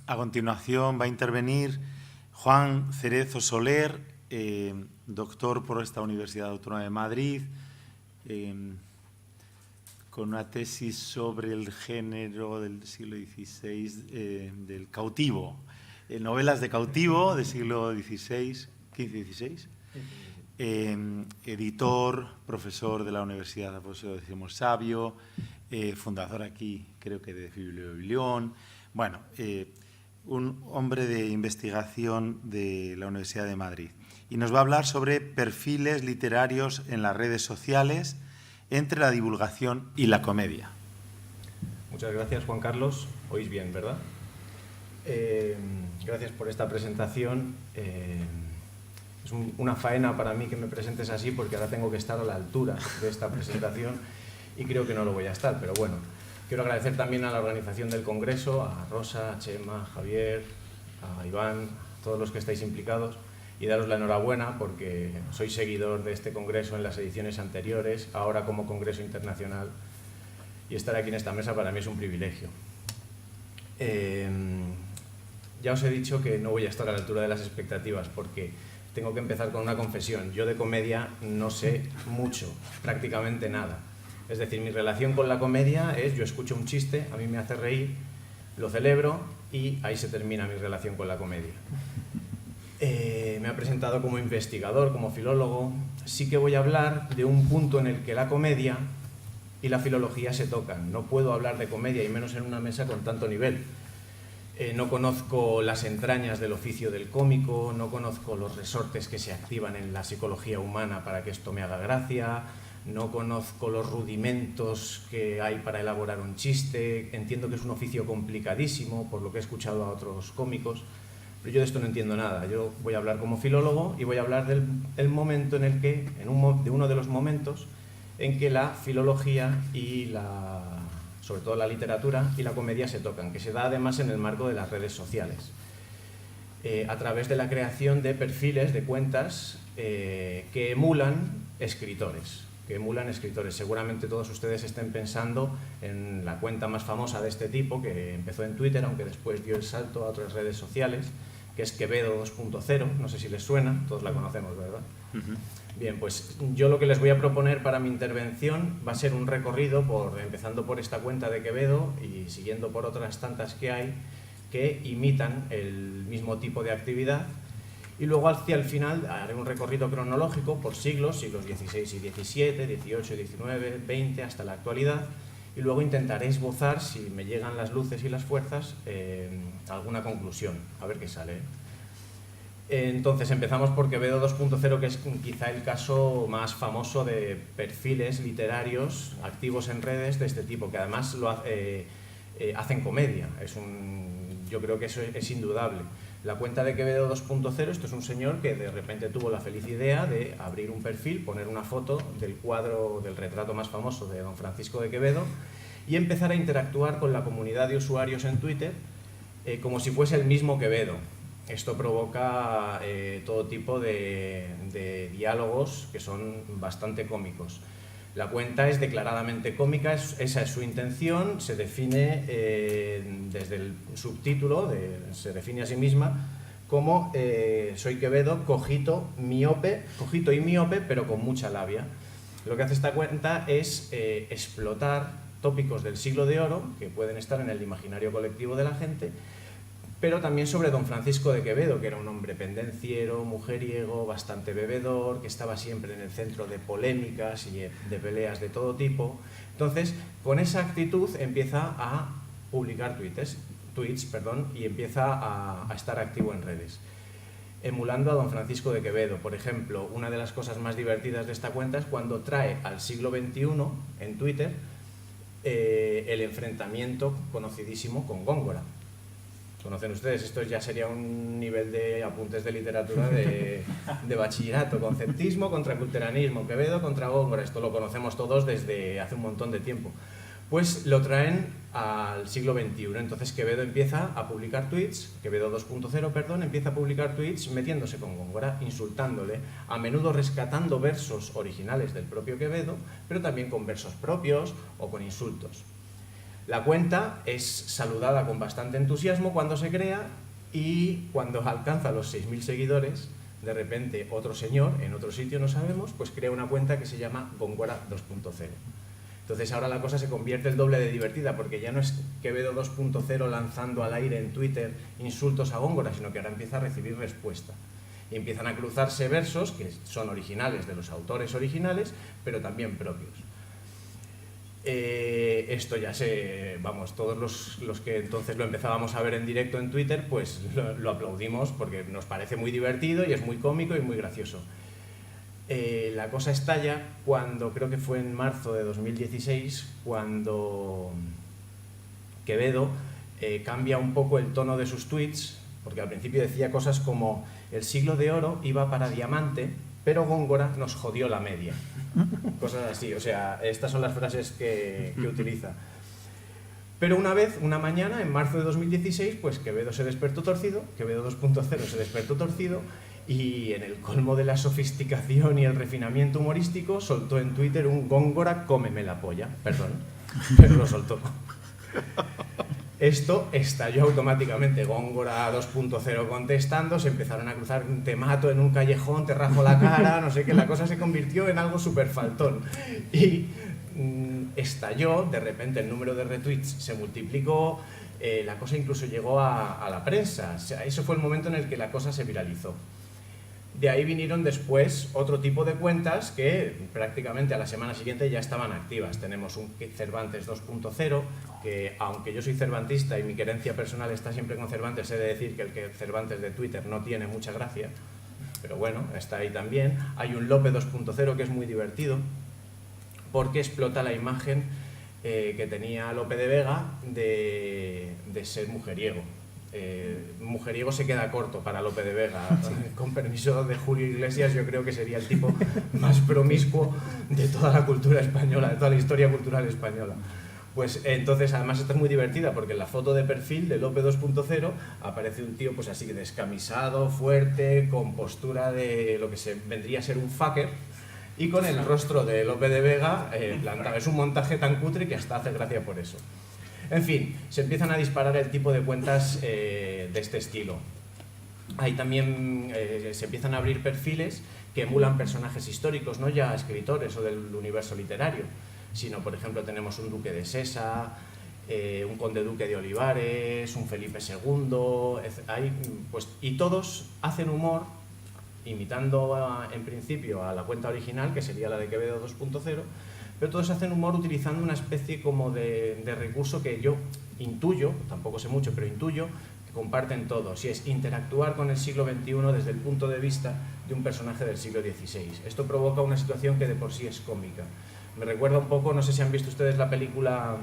A continuación va a intervenir Juan Cerezo Soler, doctor por esta Universidad Autónoma de Madrid, con una tesis sobre el género del siglo XVI, del cautivo, novelas de cautivo del siglo XVI, XV-XVI, editor, profesor de la Universidad Alfonso X Sabio, fundador aquí, creo que de Biblión, bueno, un hombre de investigación de la Universidad de Madrid. Y nos va a hablar sobre perfiles literarios en las redes sociales entre la divulgación y la comedia. Muchas gracias, Juan Carlos. Oís bien, ¿verdad? Gracias por esta presentación. Es una faena para mí que me presentes así porque ahora tengo que estar a la altura de esta presentación y creo que no lo voy a estar, pero bueno. Quiero agradecer también a la organización del Congreso, a Rosa, a Chema, a Javier, a Iván, a todos los que estáis implicados y daros la enhorabuena porque soy seguidor de este Congreso en las ediciones anteriores, ahora como Congreso Internacional, y estar aquí en esta mesa para mí es un privilegio. Ya os he dicho que no voy a estar a la altura de las expectativas porque tengo que empezar con una confesión. Yo de comedia no sé mucho, prácticamente nada. Es decir, mi relación con la comedia es, yo escucho un chiste, a mí me hace reír, lo celebro y ahí se termina mi relación con la comedia. Me ha presentado como investigador, como filólogo. Sí que voy a hablar de un punto en el que la comedia y la filología se tocan. No puedo hablar de comedia, y menos en una mesa con tanto nivel. No conozco las entrañas del oficio del cómico, no conozco los resortes que se activan en la psicología humana para que esto me haga gracia, no conozco los rudimentos que hay para elaborar un chiste, entiendo que es un oficio complicadísimo, por lo que he escuchado a otros cómicos, pero yo de esto no entiendo nada. Yo voy a hablar como filólogo y voy a hablar del momento en el que, de uno de los momentos en que la filología y sobre todo la literatura y la comedia se tocan, que se da además en el marco de las redes sociales, a través de la creación de perfiles, de cuentas que emulan escritores. Seguramente todos ustedes estén pensando en la cuenta más famosa de este tipo, que empezó en Twitter, aunque después dio el salto a otras redes sociales, que es Quevedo 2.0, no sé si les suena, todos la conocemos, ¿verdad? Bien, pues yo lo que les voy a proponer para mi intervención va a ser un recorrido empezando por esta cuenta de Quevedo y siguiendo por otras tantas que hay que imitan el mismo tipo de actividad. Y luego hacia el final haré un recorrido cronológico por siglos XVI y XVII, XVIII, XIX, XX hasta la actualidad, y luego intentaré esbozar, si me llegan las luces y las fuerzas, alguna conclusión, a ver qué sale. Entonces empezamos por Quevedo 2.0, que es quizá el caso más famoso de perfiles literarios activos en redes de este tipo, que además hacen comedia. Yo creo que eso es indudable. La cuenta de Quevedo 2.0, esto es un señor que de repente tuvo la feliz idea de abrir un perfil, poner una foto del cuadro, del retrato más famoso de don Francisco de Quevedo y empezar a interactuar con la comunidad de usuarios en Twitter como si fuese el mismo Quevedo. Esto provoca todo tipo de diálogos que son bastante cómicos. La cuenta es declaradamente cómica, esa es su intención, se define desde el subtítulo, se define a sí misma como soy Quevedo, cojito y miope, pero con mucha labia. Lo que hace esta cuenta es explotar tópicos del siglo de oro que pueden estar en el imaginario colectivo de la gente, pero también sobre don Francisco de Quevedo, que era un hombre pendenciero, mujeriego, bastante bebedor, que estaba siempre en el centro de polémicas y de peleas de todo tipo. Entonces, con esa actitud empieza a publicar tweets, y empieza a estar activo en redes, emulando a don Francisco de Quevedo. Por ejemplo, una de las cosas más divertidas de esta cuenta es cuando trae al siglo XXI en Twitter el enfrentamiento conocidísimo con Góngora. Conocen ustedes, esto ya sería un nivel de apuntes de literatura de bachillerato, conceptismo contra culteranismo, Quevedo contra Góngora, esto lo conocemos todos desde hace un montón de tiempo. Pues lo traen al siglo XXI, entonces Quevedo empieza a publicar tweets, Quevedo 2.0, perdón, empieza a publicar tweets metiéndose con Góngora, insultándole, a menudo rescatando versos originales del propio Quevedo, pero también con versos propios o con insultos. La cuenta es saludada con bastante entusiasmo cuando se crea y cuando alcanza los 6.000 seguidores, de repente otro señor, en otro sitio no sabemos, pues crea una cuenta que se llama Góngora 2.0. Entonces ahora la cosa se convierte el doble de divertida, porque ya no es Quevedo 2.0 lanzando al aire en Twitter insultos a Góngora, sino que ahora empieza a recibir respuesta. Y empiezan a cruzarse versos que son originales de los autores originales, pero también propios. Esto ya vamos, todos los que entonces lo empezábamos a ver en directo en Twitter, pues lo aplaudimos porque nos parece muy divertido y es muy cómico y muy gracioso. La cosa estalla cuando, creo que fue en marzo de 2016, cuando Quevedo cambia un poco el tono de sus tweets, porque al principio decía cosas como: el siglo de oro iba para diamante, pero Góngora nos jodió la media. Cosas así, o sea, estas son las frases que utiliza. Pero una mañana, en marzo de 2016, pues Quevedo se despertó torcido, Quevedo 2.0 se despertó torcido, y en el colmo de la sofisticación y el refinamiento humorístico soltó en Twitter un Góngora cómeme la polla, perdón, pero lo soltó. Esto estalló automáticamente, Góngora 2.0 contestando, se empezaron a cruzar: te mato en un callejón, te rajo la cara, no sé qué, la cosa se convirtió en algo súper faltón. Y estalló, de repente el número de retweets se multiplicó, la cosa incluso llegó a la prensa, o sea, eso fue el momento en el que la cosa se viralizó. De ahí vinieron después otro tipo de cuentas que prácticamente a la semana siguiente ya estaban activas. Tenemos un Cervantes 2.0, que aunque yo soy cervantista y mi querencia personal está siempre con Cervantes, he de decir que el Cervantes de Twitter no tiene mucha gracia, pero bueno, está ahí también. Hay un Lope 2.0 que es muy divertido, porque explota la imagen que tenía Lope de Vega de ser mujeriego. Mujeriego se queda corto para Lope de Vega. Con permiso de Julio Iglesias, yo creo que sería el tipo más promiscuo de toda la cultura española, de toda la historia cultural española. Pues entonces, además, esta es muy divertida porque en la foto de perfil de Lope 2.0 aparece un tío pues así descamisado, fuerte, con postura de lo que se vendría a ser un fucker, y con el rostro de Lope de Vega plantado. Es un montaje tan cutre que hasta hace gracia por eso. En fin, se empiezan a disparar el tipo de cuentas de este estilo. Ahí también se empiezan a abrir perfiles que emulan personajes históricos, no ya escritores o del universo literario, sino, por ejemplo, tenemos un duque de Sesa, un conde duque de Olivares, un Felipe II, y todos hacen humor imitando en principio a la cuenta original, que sería la de Quevedo 2.0, pero todos hacen humor utilizando una especie como de recurso que yo intuyo, tampoco sé mucho, pero intuyo que comparten todos, y es interactuar con el siglo XXI desde el punto de vista de un personaje del siglo XVI. Esto provoca una situación que de por sí es cómica. Me recuerda un poco, no sé si han visto ustedes la película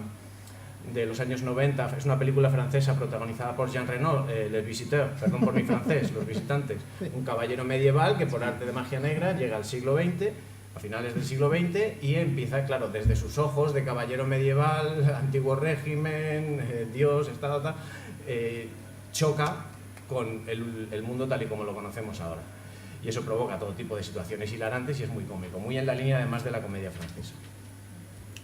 de los años 90, es una película francesa protagonizada por Jean Reno, Les Visiteurs, perdón por mi francés, Los Visitantes, un caballero medieval que por arte de magia negra llega al siglo XX, a finales del siglo XX, y empieza, claro, desde sus ojos de caballero medieval, antiguo régimen, Dios, Estado, tal, choca con el mundo tal y como lo conocemos ahora. Y eso provoca todo tipo de situaciones hilarantes y es muy cómico, muy en la línea además de la comedia francesa.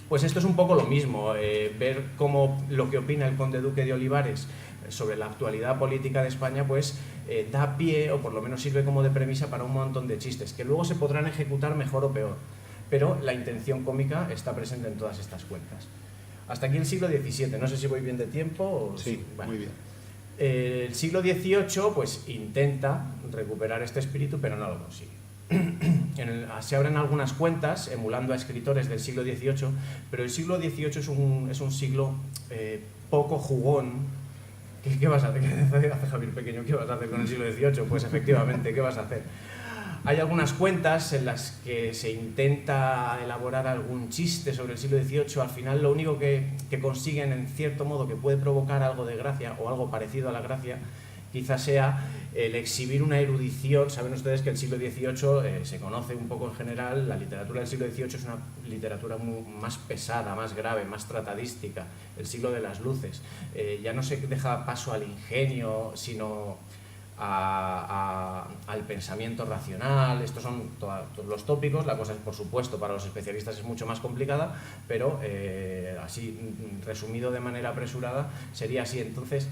Pues esto es un poco lo mismo, ver cómo lo que opina el conde duque de Olivares sobre la actualidad política de España, pues da pie, o por lo menos sirve como de premisa para un montón de chistes, que luego se podrán ejecutar mejor o peor, pero la intención cómica está presente en todas estas cuentas. Hasta aquí el siglo XVII, no sé si voy bien de tiempo o... Sí, bueno, muy bien. El siglo XVIII pues intenta recuperar este espíritu, pero no lo consigue. Se abren algunas cuentas emulando a escritores del siglo XVIII, pero el siglo XVIII es un siglo poco jugón. ¿Qué vas a hacer? ¿Qué hace Javier Pequeño? ¿Qué vas a hacer con el siglo XVIII? Pues efectivamente, ¿qué vas a hacer? Hay algunas cuentas en las que se intenta elaborar algún chiste sobre el siglo XVIII. Al final lo único que consiguen, en cierto modo, que puede provocar algo de gracia o algo parecido a la gracia, quizás sea el exhibir una erudición. Saben ustedes que el siglo XVIII se conoce un poco en general, la literatura del siglo XVIII es una literatura más pesada, más grave, más tratadística, el siglo de las luces. Ya no se deja paso al ingenio, sino al pensamiento racional. Estos son todos los tópicos. La cosa es, por supuesto, para los especialistas es mucho más complicada, pero así resumido de manera apresurada sería así. Entonces,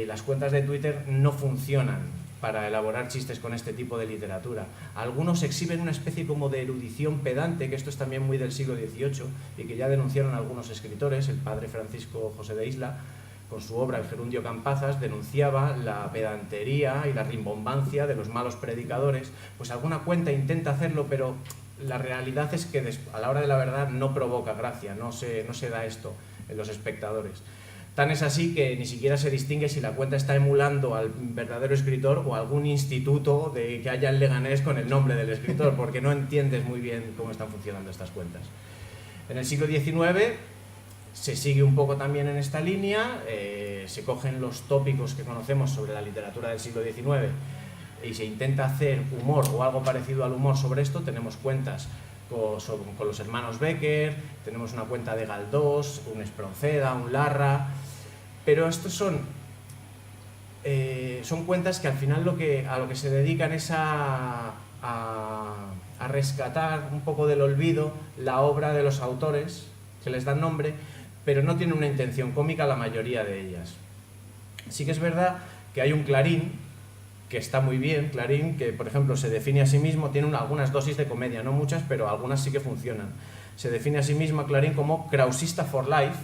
las cuentas de Twitter no funcionan para elaborar chistes con este tipo de literatura. Algunos exhiben una especie como de erudición pedante, que esto es también muy del siglo XVIII y que ya denunciaron algunos escritores. El padre Francisco José de Isla, con su obra El Gerundio Campazas, denunciaba la pedantería y la rimbombancia de los malos predicadores. Pues alguna cuenta intenta hacerlo, pero la realidad es que a la hora de la verdad no provoca gracia, no se da esto en los espectadores. Tan es así que ni siquiera se distingue si la cuenta está emulando al verdadero escritor o algún instituto que haya en Leganés con el nombre del escritor, porque no entiendes muy bien cómo están funcionando estas cuentas. En el siglo XIX se sigue un poco también en esta línea, se cogen los tópicos que conocemos sobre la literatura del siglo XIX y se intenta hacer humor o algo parecido al humor sobre esto. Tenemos cuentas con los hermanos Becker, tenemos una cuenta de Galdós, un Espronceda, un Larra, pero estos son cuentas que al final a lo que se dedican es a rescatar un poco del olvido la obra de los autores, que les dan nombre, pero no tienen una intención cómica la mayoría de ellas. Sí que es verdad que hay un Clarín, que está muy bien, Clarín, que por ejemplo se define a sí mismo, tiene algunas dosis de comedia, no muchas, pero algunas sí que funcionan. Se define a sí mismo Clarín como krausista for life,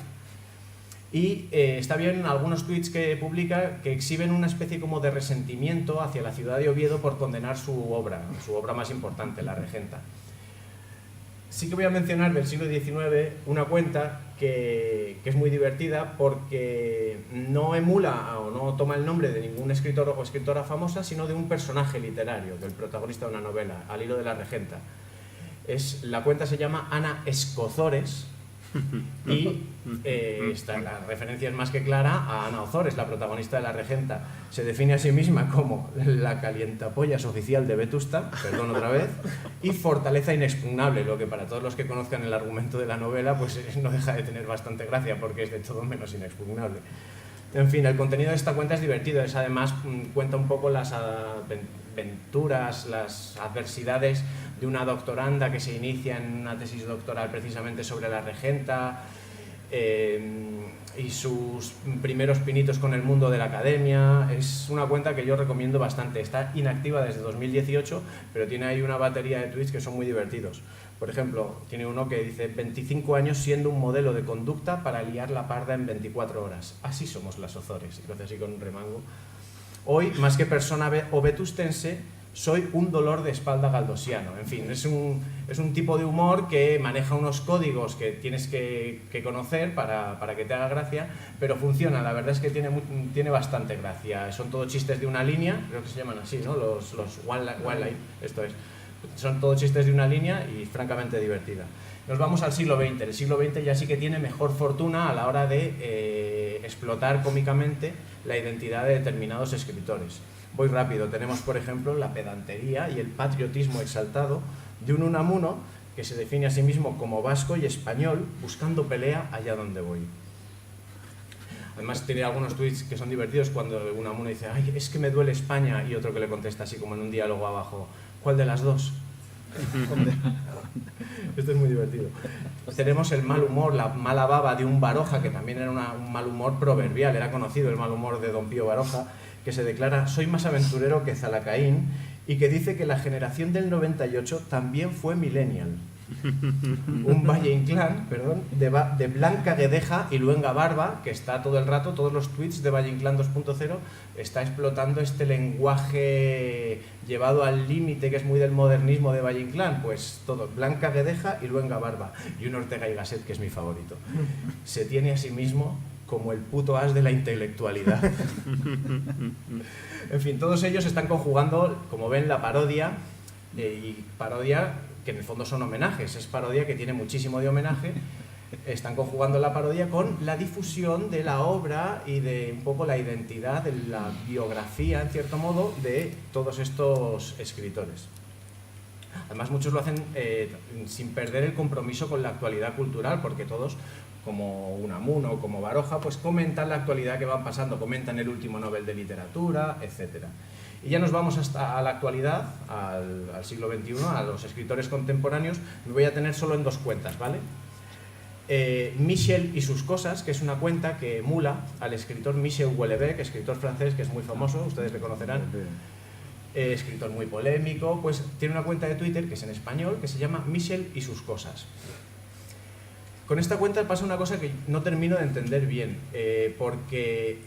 y está bien algunos tweets que publica que exhiben una especie como de resentimiento hacia la ciudad de Oviedo por condenar su obra más importante, La Regenta. Sí que voy a mencionar del siglo XIX una cuenta que es muy divertida porque no emula o no toma el nombre de ningún escritor o escritora famosa, sino de un personaje literario, del protagonista de una novela, al hilo de La Regenta. La cuenta se llama Ana Escozores y la referencia es más que clara a Ana Ozores, la protagonista de La Regenta. Se define a sí misma como la calientapollas oficial de Vetusta, perdón otra vez, y fortaleza inexpugnable, lo que para todos los que conozcan el argumento de la novela pues no deja de tener bastante gracia porque es de todo menos inexpugnable. En fin, el contenido de esta cuenta es divertido, además cuenta un poco las aventuras, las adversidades de una doctoranda que se inicia en una tesis doctoral precisamente sobre La Regenta, y sus primeros pinitos con el mundo de la academia. Es una cuenta que yo recomiendo bastante. Está inactiva desde 2018, pero tiene ahí una batería de tweets que son muy divertidos. Por ejemplo, tiene uno que dice: 25 años siendo un modelo de conducta para liar la parda en 24 horas. Así somos las Ozores. Y lo hace así con un remango. Hoy, más que persona o vetustense, soy un dolor de espalda galdosiano. En fin, es un tipo de humor que maneja unos códigos que tienes que conocer para que te haga gracia, pero funciona. La verdad es que tiene bastante gracia. Son todos chistes de una línea, creo que se llaman así, ¿no? Los one line, esto es. Son todos chistes de una línea y francamente divertida. Nos vamos al siglo XX. El siglo XX ya sí que tiene mejor fortuna a la hora de explotar cómicamente la identidad de determinados escritores. Voy rápido. Tenemos, por ejemplo, la pedantería y el patriotismo exaltado de un Unamuno que se define a sí mismo como vasco y español, buscando pelea allá donde voy. Además tiene algunos tweets que son divertidos cuando Unamuno dice: ay, es que me duele España, y otro que le contesta así como en un diálogo abajo: ¿cuál de las dos? Esto es muy divertido. Tenemos el mal humor, la mala baba de un Baroja, que también era un mal humor proverbial, era conocido el mal humor de don Pío Baroja, que se declara: soy más aventurero que Zalacaín, y que dice que la generación del 98 también fue millennial. Un Valle Inclán, perdón, de Blanca Guedeja y Luenga Barba, que está todo el rato, todos los tweets de Valle Inclán 2.0, está explotando este lenguaje llevado al límite que es muy del modernismo de Valle Inclán. Pues todo, Blanca Guedeja y Luenga Barba, y un Ortega y Gasset que es mi favorito. Se tiene a sí mismo como el puto as de la intelectualidad. En fin, todos ellos están conjugando, como ven, la parodia, y parodia que en el fondo son homenajes. Es parodia que tiene muchísimo de homenaje. Están conjugando la parodia con la difusión de la obra y de un poco la identidad, de la biografía, en cierto modo, de todos estos escritores. Además, muchos lo hacen sin perder el compromiso con la actualidad cultural, porque todos como Unamuno, como Baroja, pues comentan la actualidad que van pasando, comentan el último Nobel de Literatura, etc. Y ya nos vamos hasta a la actualidad, al siglo XXI, a los escritores contemporáneos. Me voy a tener solo en 2 cuentas, ¿vale? Michel y sus cosas, que es una cuenta que emula al escritor Michel Houellebecq, escritor francés que es muy famoso, ustedes le conocerán, escritor muy polémico, pues tiene una cuenta de Twitter que es en español, que se llama Michel y sus cosas. Con esta cuenta pasa una cosa que no termino de entender bien, porque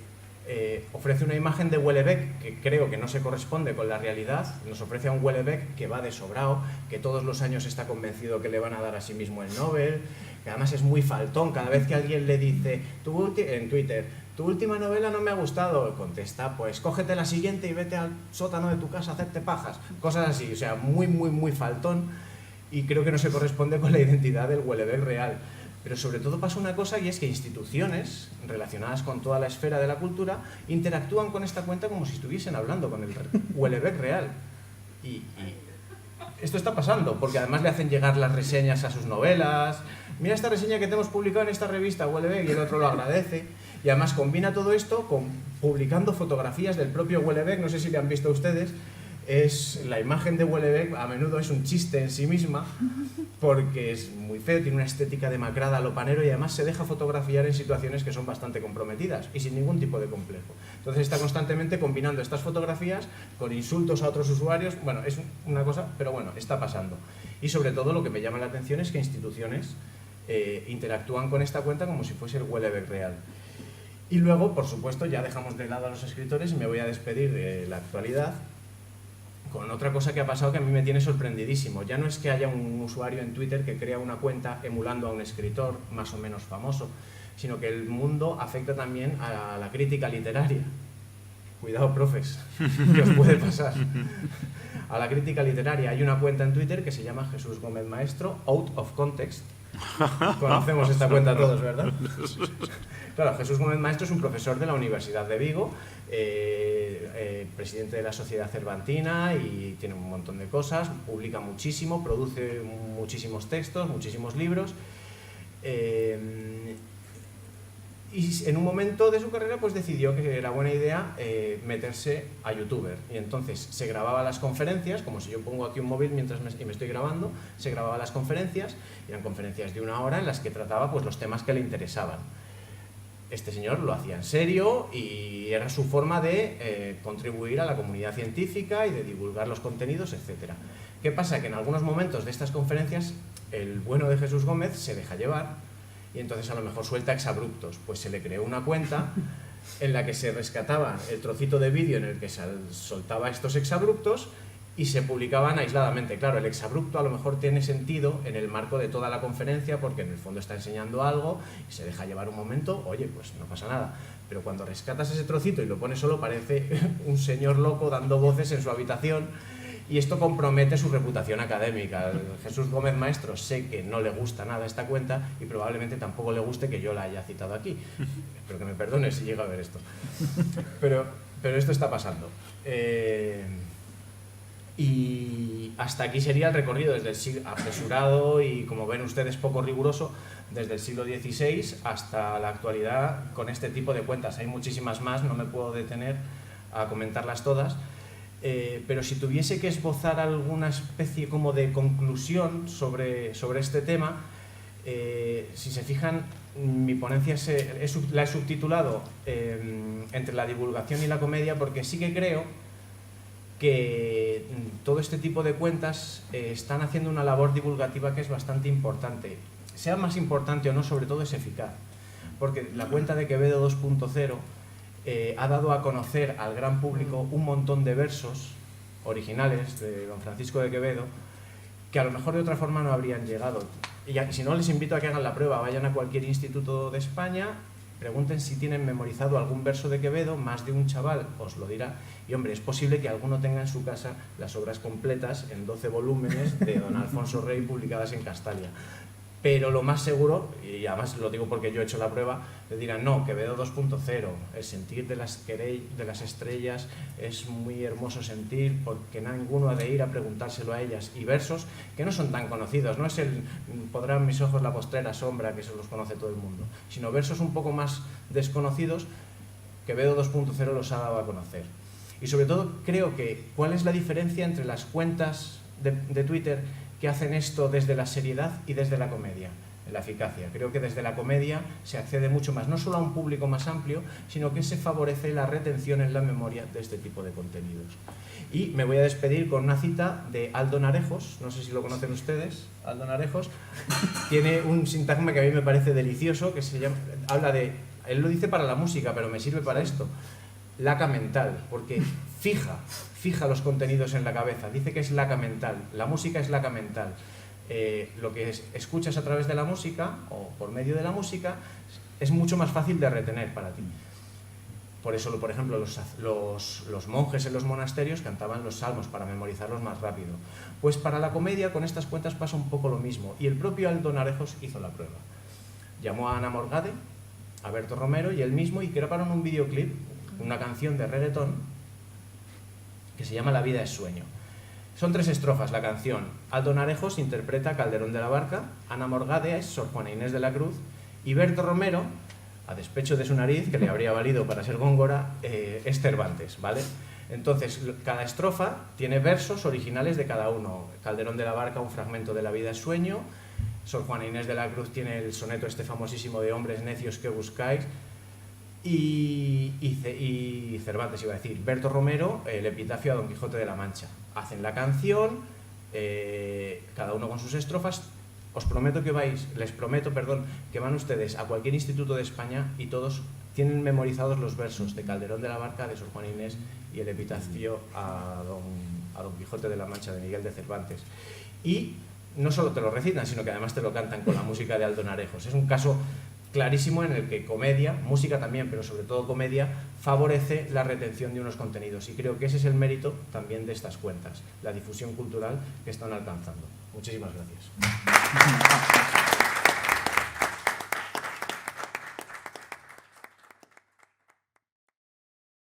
ofrece una imagen de Houellebecq que creo que no se corresponde con la realidad. Nos ofrece a un Houellebecq que va de sobrado, que todos los años está convencido que le van a dar a sí mismo el Nobel, que además es muy faltón. Cada vez que alguien le dice en Twitter, tu última novela no me ha gustado, contesta, pues cógete la siguiente y vete al sótano de tu casa a hacerte pajas, cosas así. O sea, muy faltón, y creo que no se corresponde con la identidad del Houellebecq real. Pero sobre todo pasa una cosa, y es que instituciones relacionadas con toda la esfera de la cultura interactúan con esta cuenta como si estuviesen hablando con el Houellebecq real. Y esto está pasando, porque además le hacen llegar las reseñas a sus novelas. Mira esta reseña que te hemos publicado en esta revista, Houellebecq, y el otro lo agradece. Y además combina todo esto con publicando fotografías del propio Houellebecq. No sé si le han visto ustedes. La imagen de Houellebecq a menudo es un chiste en sí misma, porque es muy feo, tiene una estética demacrada a lo panero, y además se deja fotografiar en situaciones que son bastante comprometidas y sin ningún tipo de complejo. Entonces está constantemente combinando estas fotografías con insultos a otros usuarios. Bueno, es una cosa, pero bueno, está pasando. Y sobre todo lo que me llama la atención es que instituciones interactúan con esta cuenta como si fuese el Houellebecq real. Y luego, por supuesto, ya dejamos de lado a los escritores y me voy a despedir de la actualidad con otra cosa que ha pasado que a mí me tiene sorprendidísimo. Ya no es que haya un usuario en Twitter que crea una cuenta emulando a un escritor más o menos famoso, sino que el mundo afecta también a la crítica literaria. Cuidado, profes, que os puede pasar. A la crítica literaria. Hay una cuenta en Twitter que se llama Jesús Gómez Maestro, Out of Context. Conocemos esta cuenta todos, ¿verdad? Claro, Jesús Gómez Maestro es un profesor de la Universidad de Vigo, presidente de la Sociedad Cervantina, y tiene un montón de cosas, publica muchísimo, produce muchísimos textos, muchísimos libros, y en un momento de su carrera pues decidió que era buena idea meterse a youtuber, y entonces se grababa las conferencias, como si yo pongo aquí un móvil mientras me estoy grabando, se grababa las conferencias, y eran conferencias de 1 hora en las que trataba pues los temas que le interesaban. Este señor lo hacía en serio y era su forma de contribuir a la comunidad científica y de divulgar los contenidos, etc. ¿Qué pasa? Que en algunos momentos de estas conferencias el bueno de Jesús Gómez se deja llevar y entonces a lo mejor suelta exabruptos. Pues se le creó una cuenta en la que se rescataba el trocito de vídeo en el que se soltaba estos exabruptos y se publicaban aisladamente. Claro, el exabrupto a lo mejor tiene sentido en el marco de toda la conferencia porque en el fondo está enseñando algo y se deja llevar un momento, oye, pues no pasa nada. Pero cuando rescatas ese trocito y lo pones solo, parece un señor loco dando voces en su habitación, y esto compromete su reputación académica. Jesús Gómez Maestro sé que no le gusta nada esta cuenta y probablemente tampoco le guste que yo la haya citado aquí. Espero que me perdone si llega a ver esto. Pero esto está pasando. Y hasta aquí sería el recorrido desde el siglo apresurado y, como ven ustedes, poco riguroso, desde el siglo XVI hasta la actualidad con este tipo de cuentas. Hay muchísimas más, no me puedo detener a comentarlas todas, pero si tuviese que esbozar alguna especie como de conclusión sobre este tema, si se fijan, mi ponencia la he subtitulado entre la divulgación y la comedia, porque sí que creo que todo este tipo de cuentas están haciendo una labor divulgativa que es bastante importante. Sea más importante o no, sobre todo es eficaz, porque la cuenta de Quevedo 2.0 ha dado a conocer al gran público un montón de versos originales de don Francisco de Quevedo que a lo mejor de otra forma no habrían llegado. Y si no, les invito a que hagan la prueba, vayan a cualquier instituto de España, pregunten si tienen memorizado algún verso de Quevedo, más de un chaval os lo dirá, y hombre, es posible que alguno tenga en su casa las obras completas en 12 volúmenes de don Alfonso Rey publicadas en Castalia. Pero lo más seguro, y además lo digo porque yo he hecho la prueba, le dirán, no, Quevedo 2.0, el sentir de las estrellas es muy hermoso sentir porque ninguno ha de ir a preguntárselo a ellas. Y versos que no son tan conocidos, no es el podrán mis ojos la postrera sombra, que se los conoce todo el mundo, sino versos un poco más desconocidos, Quevedo 2.0 los ha dado a conocer. Y sobre todo creo que, ¿cuál es la diferencia entre las cuentas de Twitter que hacen esto desde la seriedad y desde la comedia, la eficacia? Creo que desde la comedia se accede mucho más, no solo a un público más amplio, sino que se favorece la retención en la memoria de este tipo de contenidos. Y me voy a despedir con una cita de Aldo Narejos, no sé si lo conocen ustedes, Aldo Narejos, tiene un sintagma que a mí me parece delicioso, que se llama, habla de, él lo dice para la música, pero me sirve para esto, laca mental, porque fija los contenidos en la cabeza, dice que es laca mental, la música es laca mental. Lo que escuchas a través de la música o por medio de la música es mucho más fácil de retener para ti. Por eso, por ejemplo, los monjes en los monasterios cantaban los salmos para memorizarlos más rápido. Pues para la comedia con estas cuentas pasa un poco lo mismo, y el propio Aldo Narejos hizo la prueba. Llamó a Ana Morgade, a Berto Romero y él mismo, y grabaron un videoclip, una canción de reggaetón que se llama La vida es sueño. Son 3 estrofas la canción. Aldo Narejos interpreta Calderón de la Barca, Ana Morgade es Sor Juana Inés de la Cruz y Berto Romero, a despecho de su nariz, que le habría valido para ser Góngora, es Cervantes, ¿vale? Entonces, cada estrofa tiene versos originales de cada uno. Calderón de la Barca, un fragmento de La vida es sueño. Sor Juana Inés de la Cruz tiene el soneto este famosísimo de hombres necios que buscáis. Y Cervantes iba a decir, Berto Romero, el epitafio a Don Quijote de la Mancha. Hacen la canción, cada uno con sus estrofas. Les prometo que van ustedes a cualquier instituto de España y todos tienen memorizados los versos de Calderón de la Barca, de Sor Juana Inés y el epitafio a Don Quijote de la Mancha de Miguel de Cervantes. Y no solo te lo recitan, sino que además te lo cantan con la música de Aldo Narejos. Es un caso clarísimo en el que comedia, música también, pero sobre todo comedia, favorece la retención de unos contenidos. Y creo que ese es el mérito también de estas cuentas, la difusión cultural que están alcanzando. Muchísimas gracias.